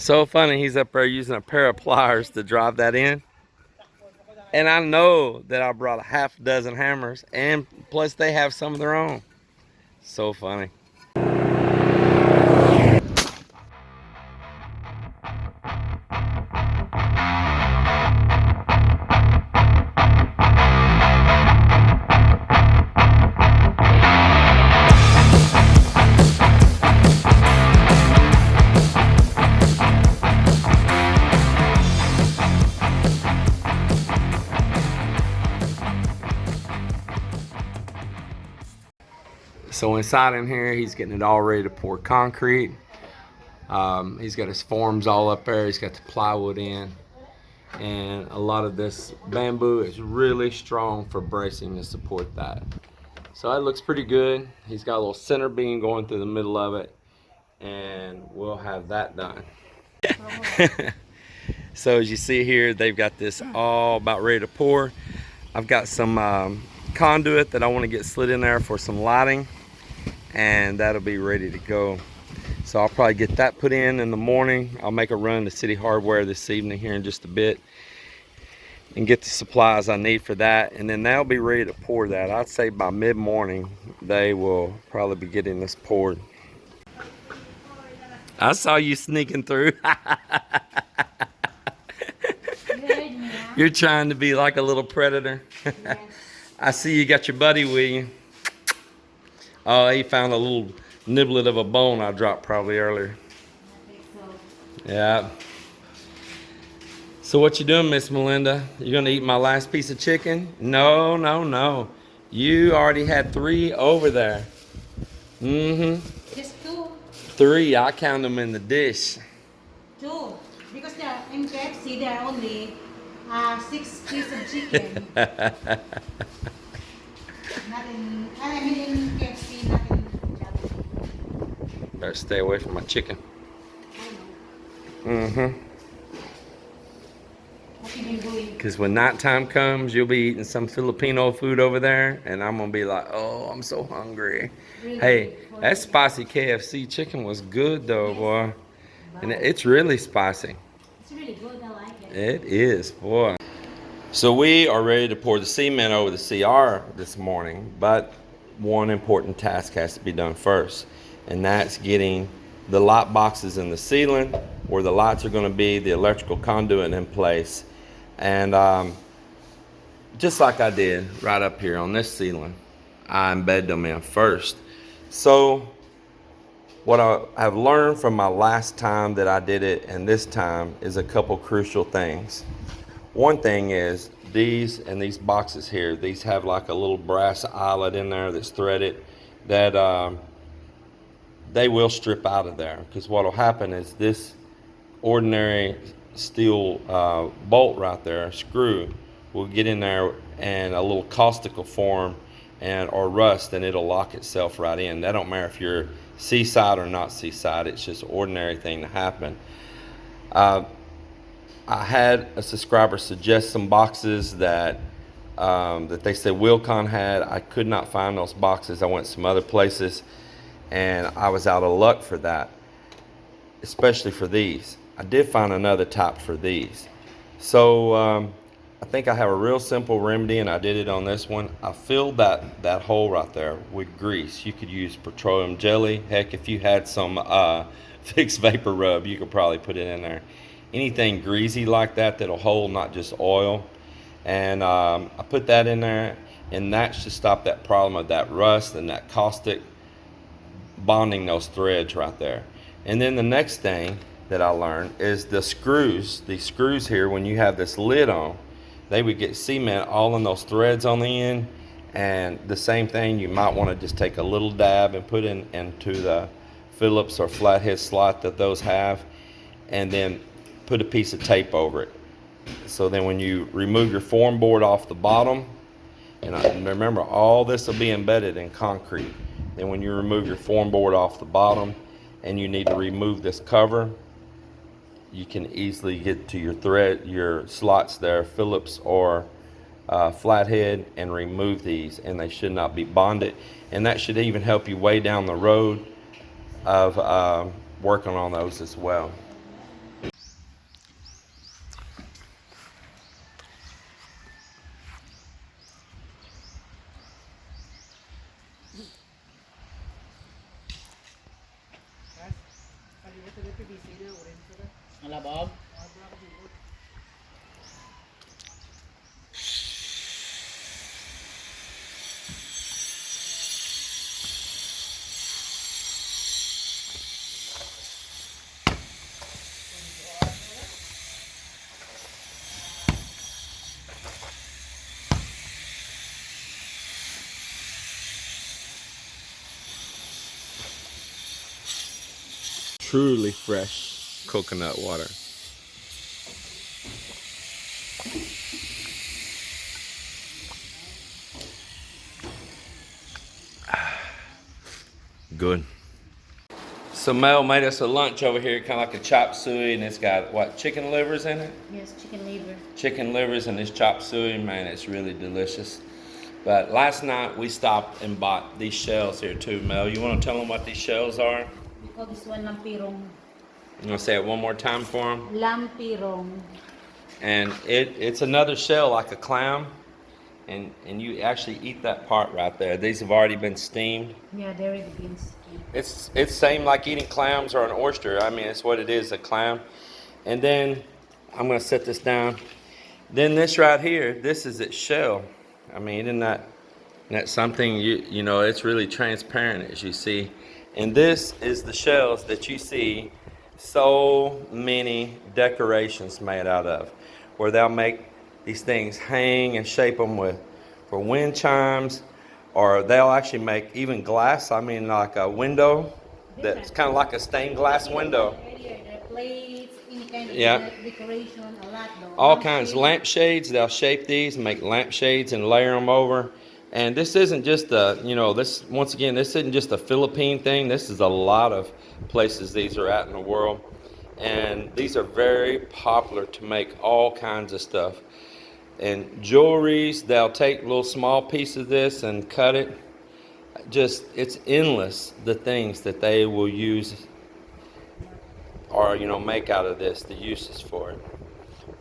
So funny, he's up there using a pair of pliers to drive that in. And I know that I brought a half dozen hammers, and plus they have some of their own. So funny. So inside in here, he's getting it all ready to pour concrete. He's got his forms all up there. He's got the plywood in. And a lot of this bamboo is really strong for bracing to support that. So that looks pretty good. He's got a little center beam going through the middle of it. And we'll have that done. So as you see here, they've got this all about ready to pour. I've got some conduit that I want to get slid in there for some lighting, and that'll be ready to go. So I'll probably get that put in the morning. I'll make a run to City Hardware this evening here in just a bit and get the supplies I need for that, and then they'll be ready to pour that. I'd say by mid-morning they will probably be getting this poured. I saw you sneaking through. You're trying to be like a little predator. Yes. I see you got your buddy with you. Oh, he found a little niblet of a bone I dropped probably earlier. I think so. Yeah. So what you doing, Miss Melinda? You gonna eat my last piece of chicken? No, no, no. You already had 3 over there. Mm-hmm. Just 2. 3. I count them in the dish. 2. Because in KFC there are only 6 pieces of chicken. Not in, I mean in KFC, not in Jollibee. Better stay away from my chicken. I know. Mm-hmm. What you been doing? Because when nighttime comes, you'll be eating some Filipino food over there, and I'm gonna be like, oh, I'm so hungry. Really? Hey, that spicy KFC chicken was good though, boy. And it's really spicy. It's really good, I like it. It is, boy. So we are ready to pour the cement over the CR this morning, but one important task has to be done first, and that's getting the light boxes in the ceiling where the lights are going to be, the electrical conduit in place, and just like I did right up here on this ceiling, I embedded them in first. So what I have learned from my last time that I did it and this time is a couple crucial things. One thing is these boxes here, these have like a little brass eyelet in there that's threaded that they will strip out of there, because what will happen is this ordinary steel bolt right there, screw, will get in there and a little caustic will form or rust, and it'll lock itself right in. That don't matter if you're seaside or not seaside, it's just an ordinary thing to happen. I had a subscriber suggest some boxes that they said Wilcon had. I could not find those boxes. I went some other places, and I was out of luck for that, especially for these. I did find another type for these. So I think I have a real simple remedy, and I did it on this one. I filled that hole right there with grease. You could use petroleum jelly. Heck, if you had some fixed vapor rub, you could probably put it in there. Anything greasy like that that'll hold, not just oil. And I put that in there, and that should stop that problem of that rust and that caustic bonding those threads right there. And then the next thing that I learned is the screws. These screws here, when you have this lid on, they would get cement all in those threads on the end. And the same thing, you might want to just take a little dab and put into the Phillips or flathead slot that those have, and then put a piece of tape over it. So then when you remove your form board off the bottom, and remember all this will be embedded in concrete, then when you remove your form board off the bottom and you need to remove this cover, you can easily get to your slots there, Phillips or flathead, and remove these, and they should not be bonded. And that should even help you way down the road of working on those as well. truly fresh coconut water. Good. So Mel made us a lunch over here, kind of like a chop suey, and it's got what, chicken livers in it? Yes, chicken liver. Chicken livers and this chop suey, man, it's really delicious. But last night we stopped and bought these shells here too, Mel. You want to tell them what these shells are? We call this one lampirong. You want to say it one more time for them? Lampirong. And it's another shell like a clam, and you actually eat that part right there. These have already been steamed. Yeah, they're the beans. It's same like eating clams or an oyster. I mean, it's what it is, a clam. And then I'm gonna set this down. Then this right here, this is its shell. I mean, isn't that something? You know, it's really transparent, as you see. And this is the shells that you see so many decorations made out of, where they'll make these things hang and shape them for wind chimes, or they'll actually make even glass. I mean, like a window that's kind of like a stained glass window. Plates, any kind of Yeah. decoration, a lot though. All kinds. Lampshades, they'll shape these and make lampshades and layer them over. And this isn't just a, you know, this, once again, this isn't just a Philippine thing. This is a lot of places these are at in the world. And these are very popular to make all kinds of stuff. And jewelries, they'll take little small piece of this and cut it. Just, it's endless, the things that they will use or, you know, make out of this, the uses for it.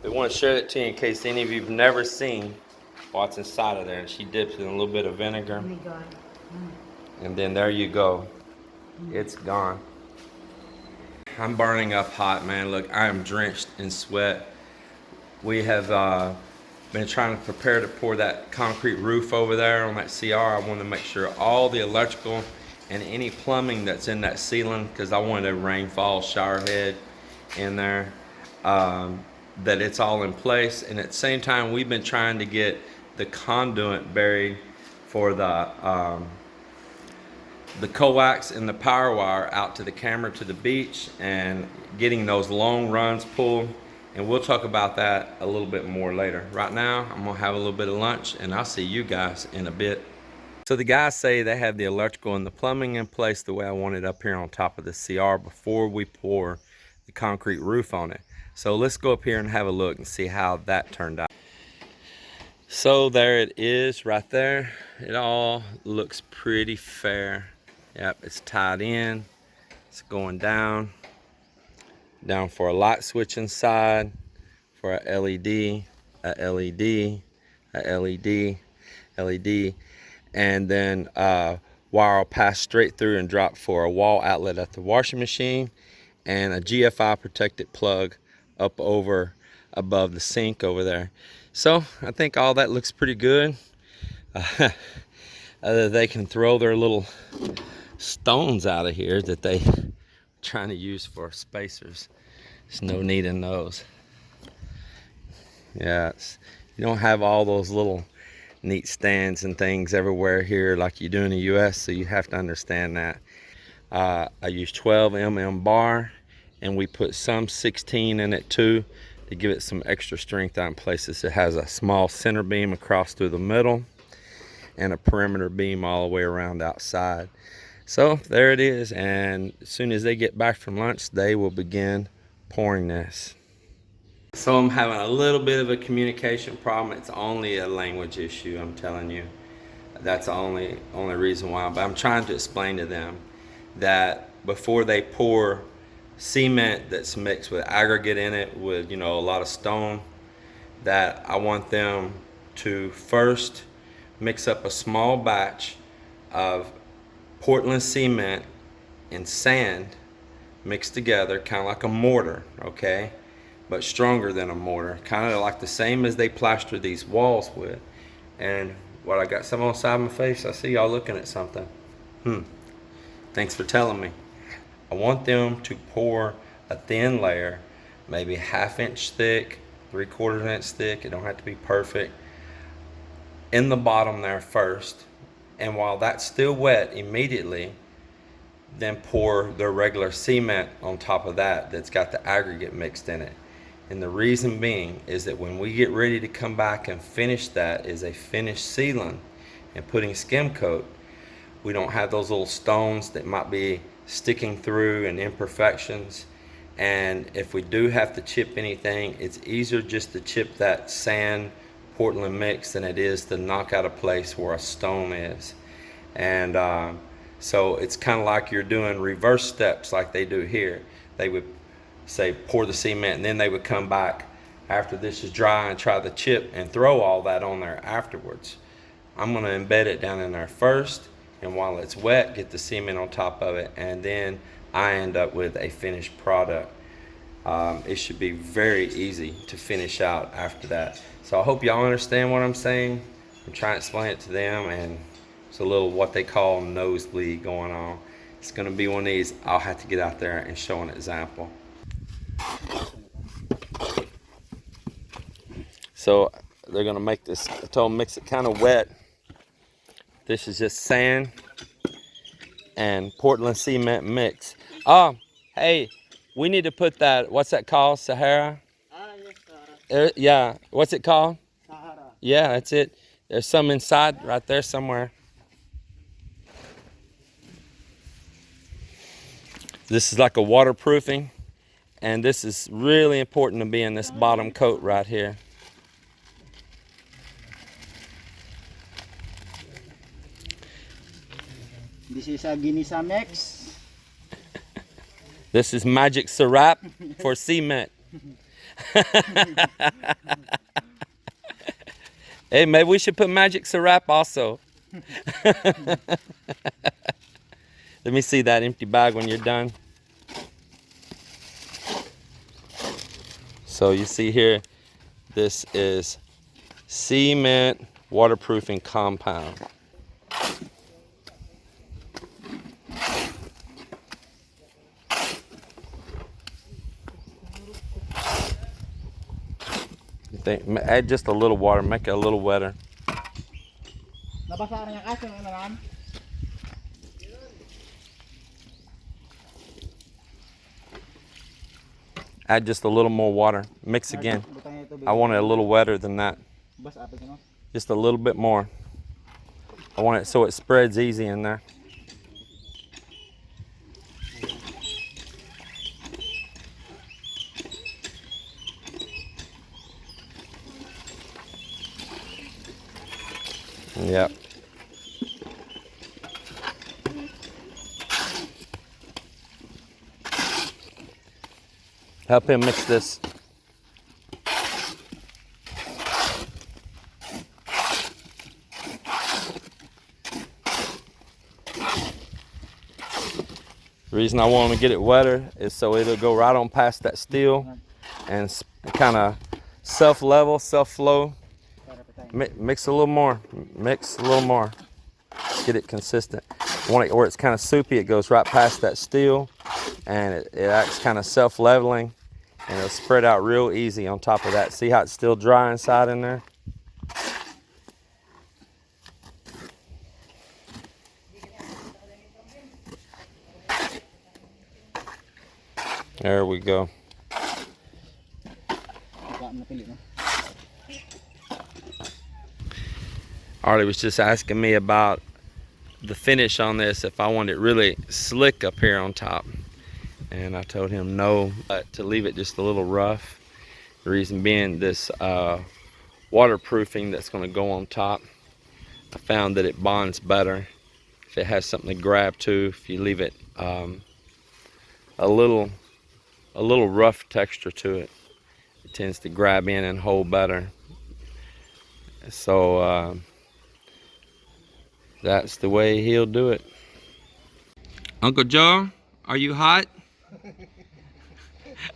We want to share it to you in case any of you have never seen what's inside of there. And she dips in a little bit of vinegar. Oh my God. And then there you go. It's gone. I'm burning up hot, man. Look, I am drenched in sweat. We have been trying to prepare to pour that concrete roof over there on that CR. I want to make sure all the electrical and any plumbing that's in that ceiling, because I wanted a rainfall shower head in there, that it's all in place. And at the same time, we've been trying to get the conduit buried for the coax and the power wire out to the camera to the beach, and getting those long runs pulled. And we'll talk about that a little bit more later. Right now, I'm gonna have a little bit of lunch, and I'll see you guys in a bit. So the guys say they have the electrical and the plumbing in place the way I want it up here on top of the CR before we pour the concrete roof on it. So let's go up here and have a look and see how that turned out. So there it is right there. It all looks pretty fair. Yep, it's tied in. It's going down for a light switch inside, for a LED, a LED, a LED, LED, and then wire will pass straight through and drop for a wall outlet at the washing machine, and a GFI protected plug up over above the sink over there. So I think all that looks pretty good. They can throw their little stones out of here that they trying to use for spacers. There's no need in those. Yeah, you don't have all those little neat stands and things everywhere here like you do in the US, so you have to understand that. I use 12 mm bar, and we put some 16 in it too to give it some extra strength out in places. It has a small center beam across through the middle and a perimeter beam all the way around outside. So there it is, and as soon as they get back from lunch, they will begin pouring this. So I'm having a little bit of a communication problem. It's only a language issue, I'm telling you. That's the only reason why. But I'm trying to explain to them that before they pour cement that's mixed with aggregate in it, with, you know, a lot of stone, that I want them to first mix up a small batch of Portland cement and sand mixed together, kind of like a mortar, okay, but stronger than a mortar, kind of like the same as they plaster these walls with. And what, I got some on the side of my face? I see y'all looking at something. Thanks for telling me. I want them to pour a thin layer, maybe 1/2 inch thick, 3/4 inch thick, it don't have to be perfect, in the bottom there first. And while that's still wet, immediately then pour their regular cement on top of that that's got the aggregate mixed in it. And the reason being is that when we get ready to come back and finish that is a finished sealing and putting skim coat, we don't have those little stones that might be sticking through and imperfections. And if we do have to chip anything, it's easier just to chip that sand Portland mix than it is to knock out a place where a stone is. And so it's kind of like you're doing reverse steps like they do here. They would say pour the cement, and then they would come back after this is dry and try the chip and throw all that on there afterwards. I'm going to embed it down in there first, and while it's wet, get the cement on top of it, and then I end up with a finished product. It should be very easy to finish out after that. So I hope y'all understand what I'm saying. I'm trying to explain it to them, and it's a little what they call nosebleed going on. It's going to be one of these, I'll have to get out there and show an example. So they're going to make this, I told them mix it kind of wet. This is just sand and Portland cement mix. Oh, hey, we need to put that, what's that called, Sahara? Yes, Sahara. Yeah, what's it called? Sahara. Yeah, that's it. There's some inside right there somewhere. This is like a waterproofing, and this is really important to be in this bottom coat right here. This is a Ginisa mix. This is magic syrup for cement. Hey, maybe we should put magic syrup also. Let me see that empty bag when you're done. So you see here, this is cement waterproofing compound. Add just a little water, make it a little wetter. Nabasa na yung aso ng naman. Add just a little more water. Mix again. I want it a little wetter than that. Just a little bit more. I want it so it spreads easy in there. Yep. Help him mix this. The reason I want to get it wetter is so it'll go right on past that steel and kind of self-level, self-flow. Mix a little more. Mix a little more. Get it consistent. Want it where it's kind of soupy. It goes right past that steel, and it acts kind of self-leveling, and it'll spread out real easy on top of that. See how it's still dry inside in there? There we go. Arlie was just asking me about the finish on this, if I want it really slick up here on top. And I told him no, but to leave it just a little rough. The reason being this waterproofing that's going to go on top, I found that it bonds better if it has something to grab to. If you leave it a little rough texture to it, it tends to grab in and hold better. So that's the way he'll do it. Uncle Joe, are you hot?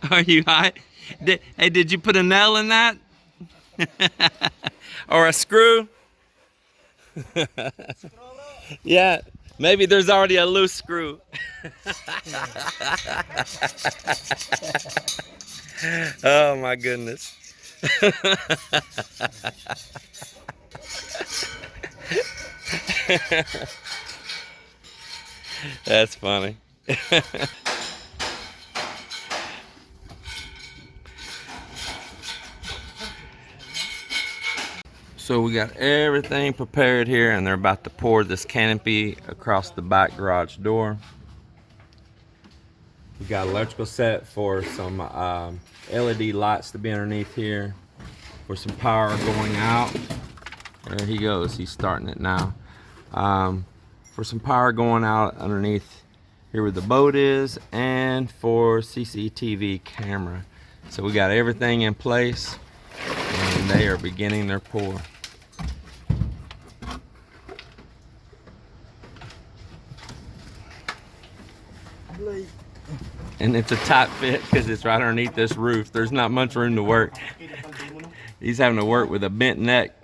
Are you hot? Hey, did you put a nail in that? Or a screw? Yeah, maybe there's already a loose screw. Oh my goodness. That's funny. So we got everything prepared here, and they're about to pour this canopy across the back garage door. We got electrical set for some LED lights to be underneath here, for some power going out. There he goes, he's starting it now. For some power going out underneath here where the boat is, and for CCTV camera. So we got everything in place, and they are beginning their pour. And it's a tight fit because it's right underneath this roof. There's not much room to work. He's having to work with a bent neck.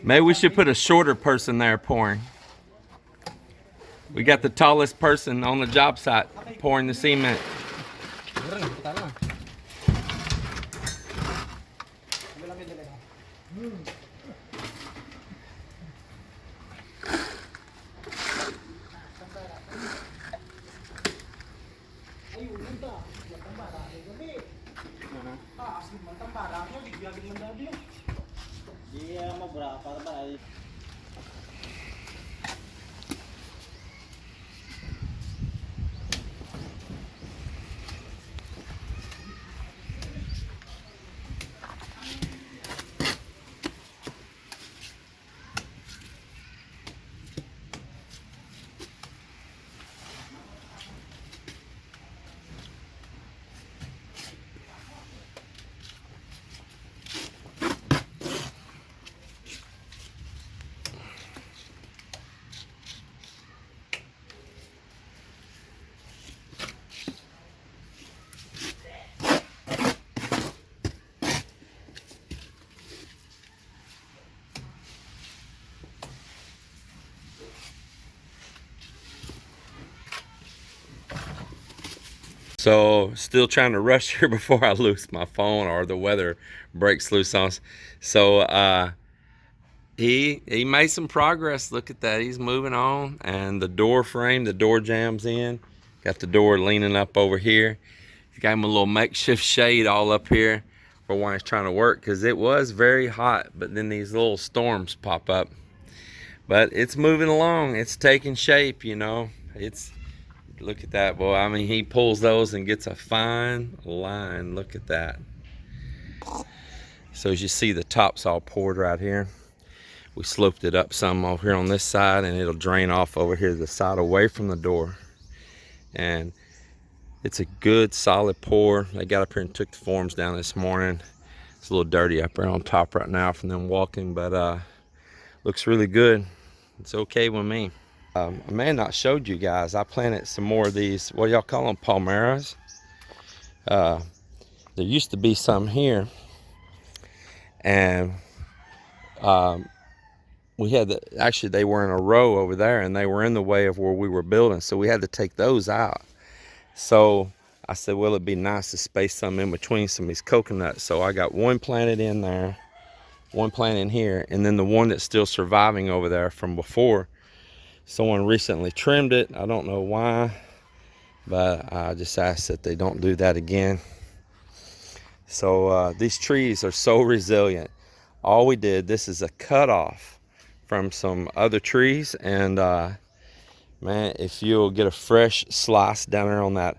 Maybe we should put a shorter person there pouring. We got the tallest person on the job site pouring the cement. So still trying to rush here before I lose my phone or the weather breaks loose on us. So he made some progress. Look at that, he's moving on. And the door frame, the door jams in. Got the door leaning up over here. He's got him a little makeshift shade all up here for when he's trying to work, because it was very hot, but then these little storms pop up. But it's moving along, it's taking shape, you know. Look at that, boy. I mean, he pulls those and gets a fine line. Look at that. So as you see, the top's all poured right here. We sloped it up some over here on this side, and it'll drain off over here to the side away from the door. And it's a good solid pour. They got up here and took the forms down this morning. It's a little dirty up there on top right now from them walking, but looks really good. It's okay with me. I may have not showed you guys, I planted some more of these, what y'all call them, palmeras. There used to be some here, and we had actually they were in a row over there, and they were in the way of where we were building, so we had to take those out. So I said, well, it'd be nice to space some in between some of these coconuts. So I got one planted in there, one planted in here, and then the one that's still surviving over there from before, someone recently trimmed it. I don't know why, but I just asked that they don't do that again. So these trees are so resilient. All we did, this is a cutoff from some other trees, and man, if you'll get a fresh slice down there on that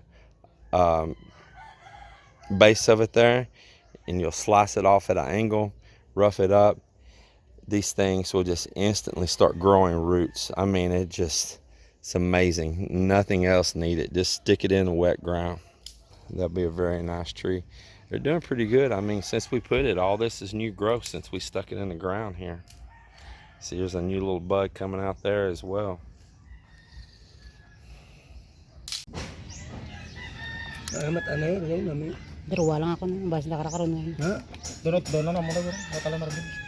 base of it there, and you'll slice it off at an angle, rough it up, these things will just instantly start growing roots. I mean, it's amazing. Nothing else needed. Just stick it in the wet ground. That'll be a very nice tree. They're doing pretty good. I mean, since we put it, all this is new growth since we stuck it in the ground here. See, there's a new little bud coming out there as well. Dalawa lang ako nung basta nakakaroon ngayon. Durot doon na mo na, wala marami.